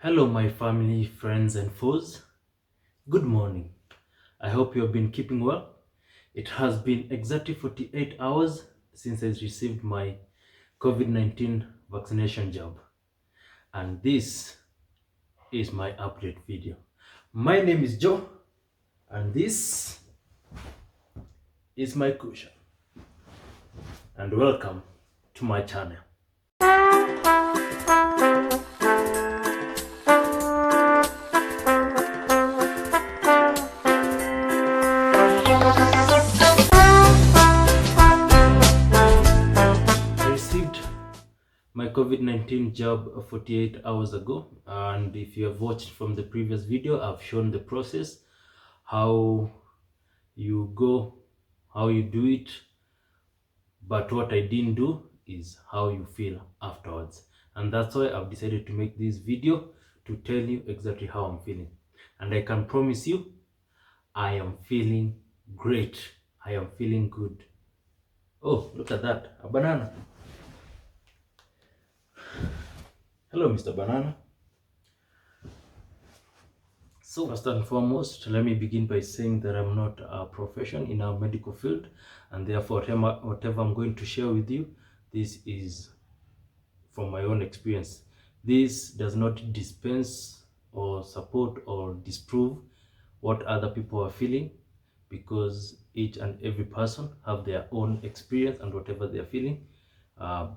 Hello, my family, friends, and foes. Good morning. I hope you have been keeping well. It has been exactly 48 hours since I received my COVID-19 vaccination jab, and this is my update video. My name is Joe, and this is my cushion. And welcome to my channel. I received my COVID-19 jab 48 hours ago, and if you have watched from the previous video, I've shown the process, how you go, how you do it, but what I didn't do is how you feel afterwards. And that's why I've decided to make this video to tell you exactly how I'm feeling. And I can promise you, I am feeling great. I am feeling good. Oh, look at that, a banana. Hello, Mr. Banana. So first and foremost, let me begin by saying that I'm not a professional in our medical field, and therefore whatever I'm going to share with you, this is from my own experience. This does not dispense or support or disprove what other people are feeling, because each and every person have their own experience and whatever they are feeling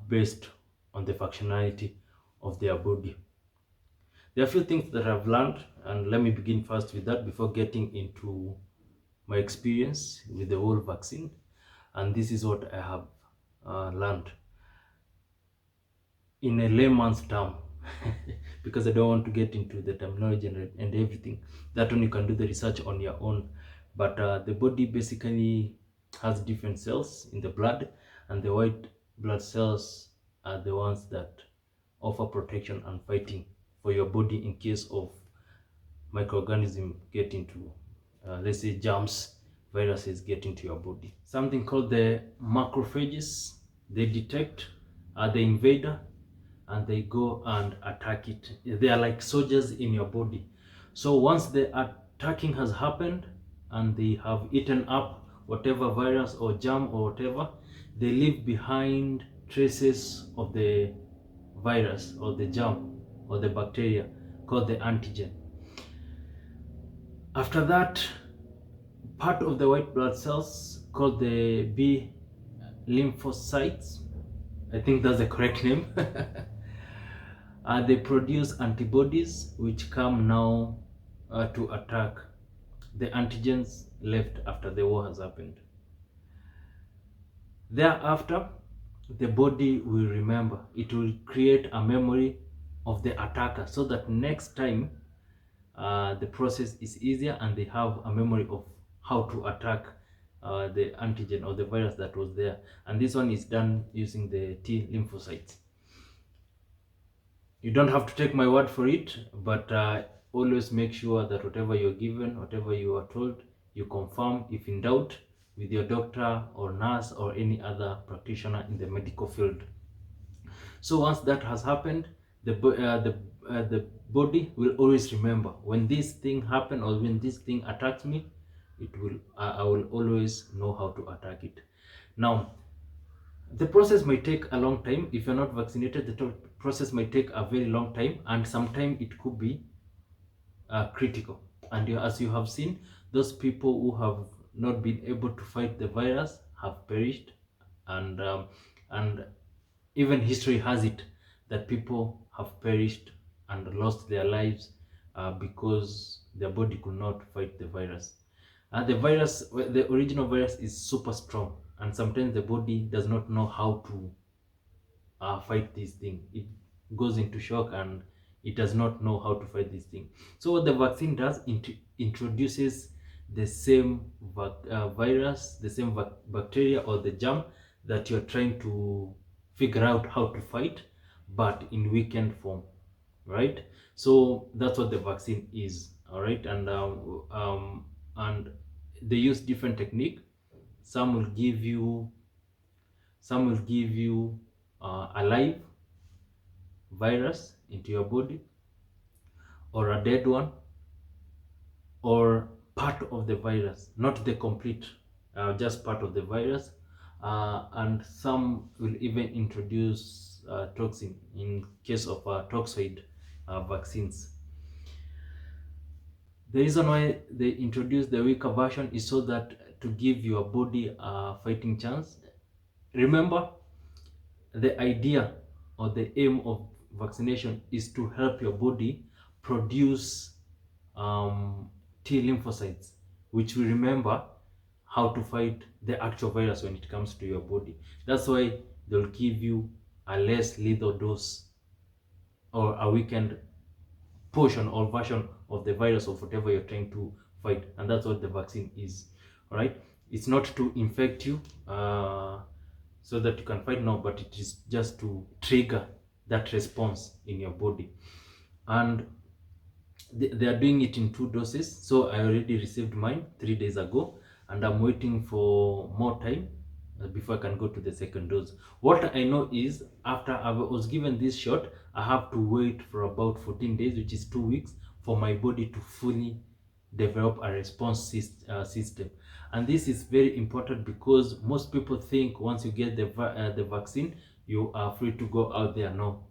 based on the functionality of their body. There are a few things that I've learned, and let me begin first with that before getting into my experience with the whole vaccine. And this is what I have learned in a layman's term, because I don't want to get into the terminology and everything. That one you can do the research on your own. But the body basically has different cells in the blood, and the white blood cells are the ones that offer protection and fighting for your body in case of microorganism get into, let's say, germs, viruses get into your body. Something called the macrophages, they detect the invader and they go and attack it. They are like soldiers in your body. So once the attacking has happened and they have eaten up whatever virus or germ or whatever, they leave behind traces of the virus or the germ or the bacteria called the antigen. After that, part of the white blood cells called the B lymphocytes, I think that's the correct name, they produce antibodies which come now to attack the antigens left after the war has happened. Thereafter, the body will remember. It will create a memory of the attacker so that next time the process is easier and they have a memory of how to attack the antigen or the virus that was there. And this one is done using the T lymphocytes. You don't have to take my word for it, but always make sure that whatever you're given, whatever you are told, you confirm, if in doubt, with your doctor or nurse or any other practitioner in the medical field. So once that has happened, the body will always remember when this thing happened or when this thing attacks me, I will always know how to attack it. Now, the process might take a long time. If you're not vaccinated, the process might take a very long time, and sometimes it could be critical. And as you have seen, those people who have not been able to fight the virus have perished, and even history has it that people have perished and lost their lives because their body could not fight the virus. The original virus is super strong, and sometimes the body does not know how to fight this thing. It goes into shock and it does not know how to fight this thing. So what the vaccine does, introduces the same virus, the same bacteria or the germ that you're trying to figure out how to fight, but in weakened form, right? So that's what the vaccine is. All right. And they use different technique. Some will give you a live virus into your body. or a dead one, or part of the virus, not the complete, just part of the virus. And some will even introduce toxin in case of toxoid vaccines. The reason why they introduce the weaker version is so that to give your body a fighting chance. Remember, the idea or the aim of vaccination is to help your body produce T lymphocytes, which will remember how to fight the actual virus when it comes to your body. That's why they'll give you a less lethal dose or a weakened portion or version of the virus of whatever you're trying to fight, and that's what the vaccine is. All right, it's not to infect you so that you can fight, no, but it is just to trigger that response in your body. And they are doing it in 2 doses. So I already received mine 3 days ago, and I'm waiting for more time before I can go to the second dose. What I know is after I was given this shot, I have to wait for about 14 days, which is 2 weeks, for my body to fully develop a response system. And this is very important because most people think once you get the vaccine, you are free to go out there. No,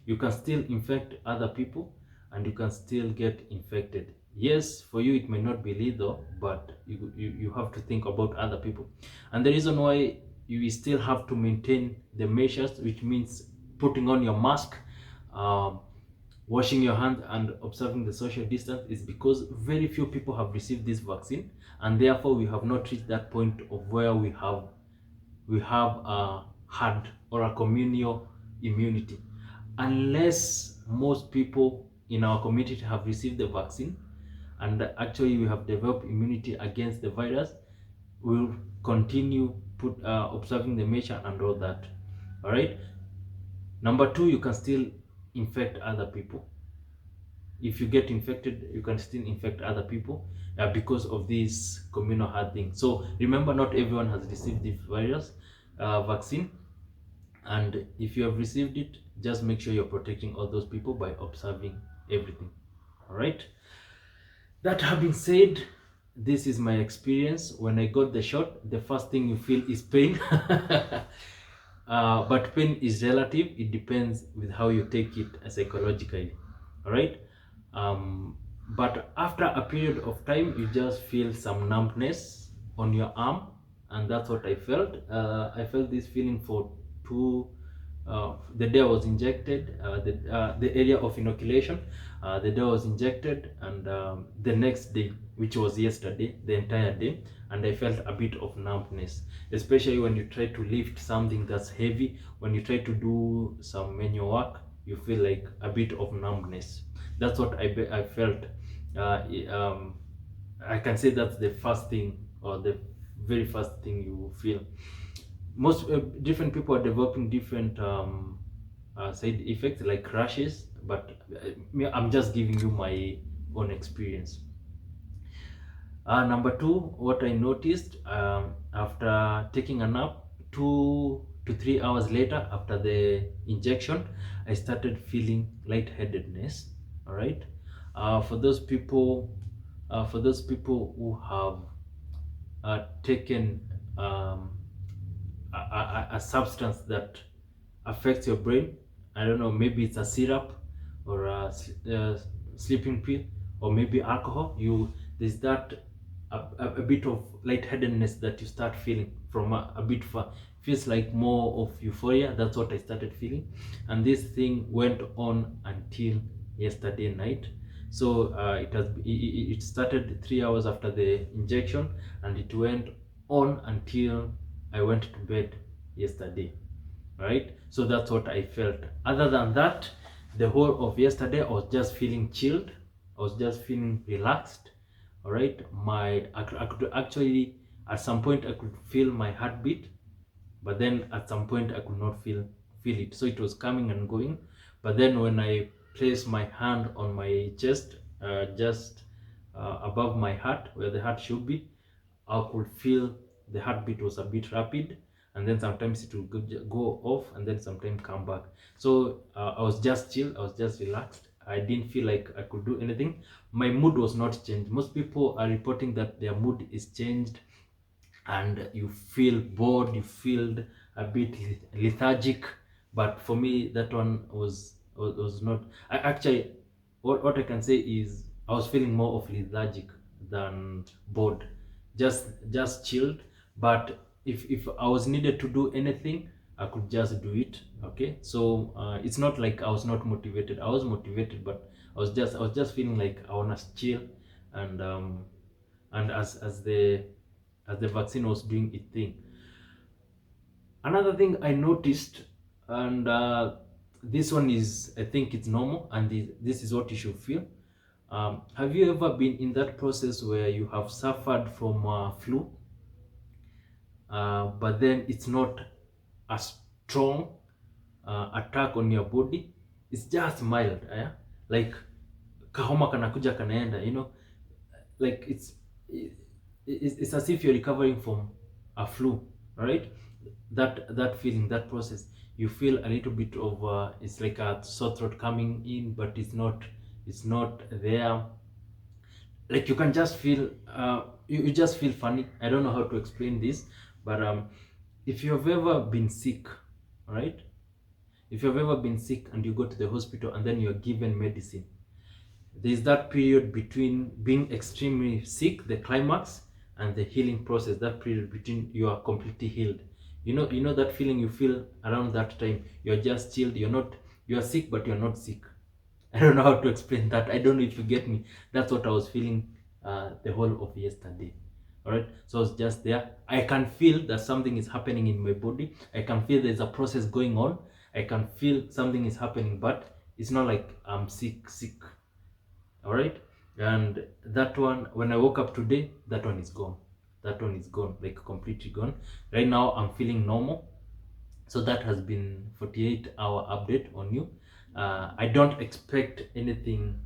you can still infect other people and you can still get infected. Yes, for you it may not be lethal, but you have to think about other people. And the reason why you still have to maintain the measures, which means putting on your mask, um, washing your hands, and observing the social distance, is because very few people have received this vaccine, and therefore we have not reached that point of where we have a herd or a communal immunity. Unless most people in our community have received the vaccine and actually we have developed immunity against the virus, we'll continue observing the measure and all that. All right. Number two, you can still infect other people. If you get infected, you can still infect other people because of this communal herd thing. So remember, not everyone has received this virus vaccine, and if you have received it, just make sure you're protecting all those people by observing everything. All right. That having said, this is my experience. When I got the shot, the first thing you feel is pain. But pain is relative. It depends with how you take it psychologically. All right. But after a period of time, you just feel some numbness on your arm, and that's what I felt. I felt this feeling for the day I was injected, the area of inoculation, the day I was injected, and the next day, which was yesterday, the entire day, and I felt a bit of numbness, especially when you try to lift something that's heavy. When you try to do some manual work, you feel like a bit of numbness. That's what I felt. I can say that's the first thing, or the very first thing you feel. Most different people are developing different side effects like rashes, but I'm just giving you my own experience. Number two, what I noticed after taking a nap, 2 to 3 hours later after the injection, I started feeling lightheadedness. All right. For those people, who have taken a substance that affects your brain, I don't know, maybe it's a syrup or a sleeping pill, or maybe alcohol. There's that a bit of lightheadedness that you start feeling from a bit far. Feels like more of euphoria. That's what I started feeling, and this thing went on until yesterday night. So it started 3 hours after the injection, and it went on until I went to bed yesterday. Right, so that's what I felt. Other than that, the whole of yesterday I was just feeling chilled. I was just feeling relaxed. All right, I could actually, at some point I could feel my heartbeat, but then at some point I could not feel it. So it was coming and going. But then when I placed my hand on my chest, just above my heart, where the heart should be, I could feel the heartbeat was a bit rapid, and then sometimes it would go off and then sometimes come back. So I was just chill, I was just relaxed. I didn't feel like I could do anything. My mood was not changed. Most people are reporting that their mood is changed, and you feel bored, you feel a bit lethargic. But for me, that one was not. I actually, what I can say is I was feeling more of lethargic than bored, just chilled. But if I was needed to do anything, I could just do it. Okay, so it's not like I was not motivated. I was motivated, but I was just feeling like I wanna chill. And as the vaccine was doing its thing. Another thing I noticed, and this one is, I think it's normal, and this is what you should feel. Have you ever been in that process where you have suffered from flu, but then it's not a strong attack on your body? It's just mild, like kahoma kanakuja kanaenda, like it's as if you're recovering from a flu, right? That feeling, that process, you feel a little bit of it's like a sore throat coming in, but it's not there. Like you can just feel you just feel funny. I don't know how to explain this, but if you've ever been sick, right? If you've ever been sick and you go to the hospital and then you're given medicine, there's that period between being extremely sick, the climax, and the healing process. That period between you are completely healed. You know that feeling you feel around that time. You're just chilled. You are sick, but you're not sick. I don't know how to explain that. I don't know if you get me. That's what I was feeling the whole of yesterday. All right. So I was just there. I can feel that something is happening in my body. I can feel there's a process going on. I can feel something is happening, but it's not like I'm sick. All right. And that one, when I woke up today, that one is gone. That one is gone, like completely gone. Right now I'm feeling normal. So that has been 48-hour update on you. I don't expect anything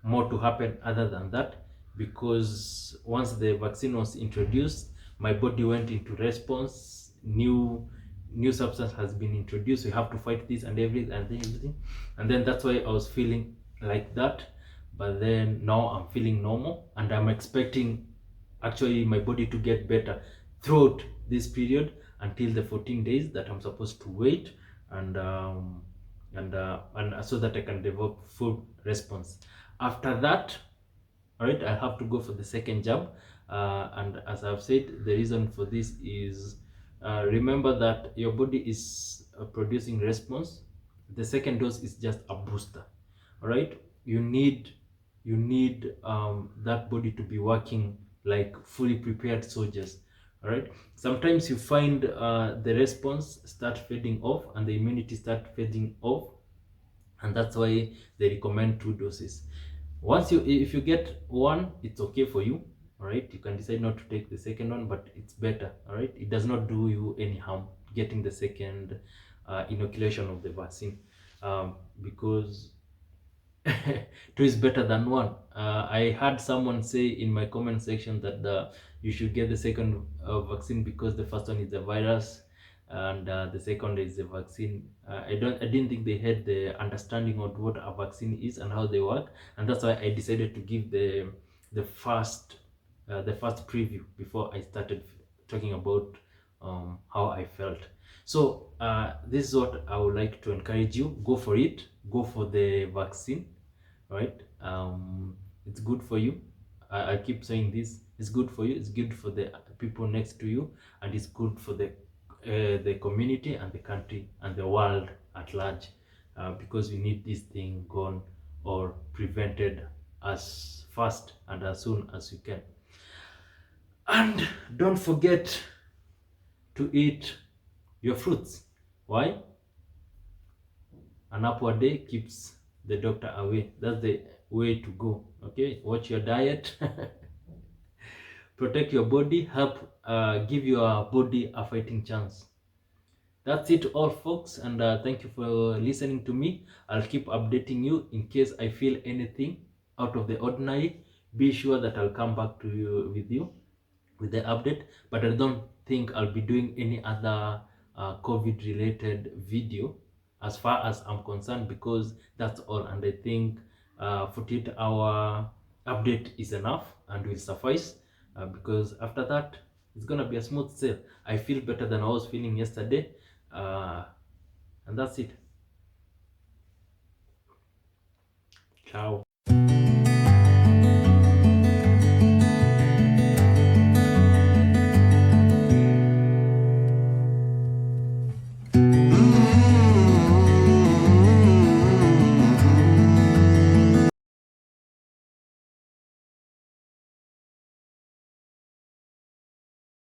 more to happen other than that, because once the vaccine was introduced, my body went into response. New substance has been introduced. We have to fight this and everything, and then that's why I was feeling like that. But then now I'm feeling normal, and I'm expecting actually my body to get better throughout this period until the 14 days that I'm supposed to wait, and so that I can develop full response. After that, all right, I have to go for the second jab. And as I've said, the reason for this is, remember that your body is producing response. The second dose is just a booster. All right, you need that body to be working like fully prepared soldiers. All right, sometimes you find the response start fading off and the immunity start fading off, and that's why they recommend 2 doses. Once if you get one, it's okay for you. All right, you can decide not to take the second one, but it's better. All right, it does not do you any harm getting the second inoculation of the vaccine, because two is better than one. I heard someone say in my comment section that you should get the second vaccine because the first one is the virus, and the second is the vaccine. I didn't think they had the understanding of what a vaccine is and how they work, and that's why I decided to give the first preview before I started talking about how I felt. So this is what I would like to encourage you: go for it, go for the vaccine. Right? It's good for you. I keep saying this: it's good for you, it's good for the people next to you, and it's good for the community and the country and the world at large, because we need this thing gone or prevented as fast and as soon as we can. And don't forget to eat your fruits. Why? An apple a day keeps the doctor away. That's the way to go. Okay, watch your diet. Protect your body. Help give your body a fighting chance. That's it all, folks, and thank you for listening to me. I'll keep updating you in case I feel anything out of the ordinary. Be sure that I'll come back to you with the update, but I don't think I'll be doing any other COVID related video. as far as I'm concerned, because that's all. And I think 48-hour update is enough and will suffice, because after that it's gonna be a smooth sail. I feel better than I was feeling yesterday, and that's it. Ciao.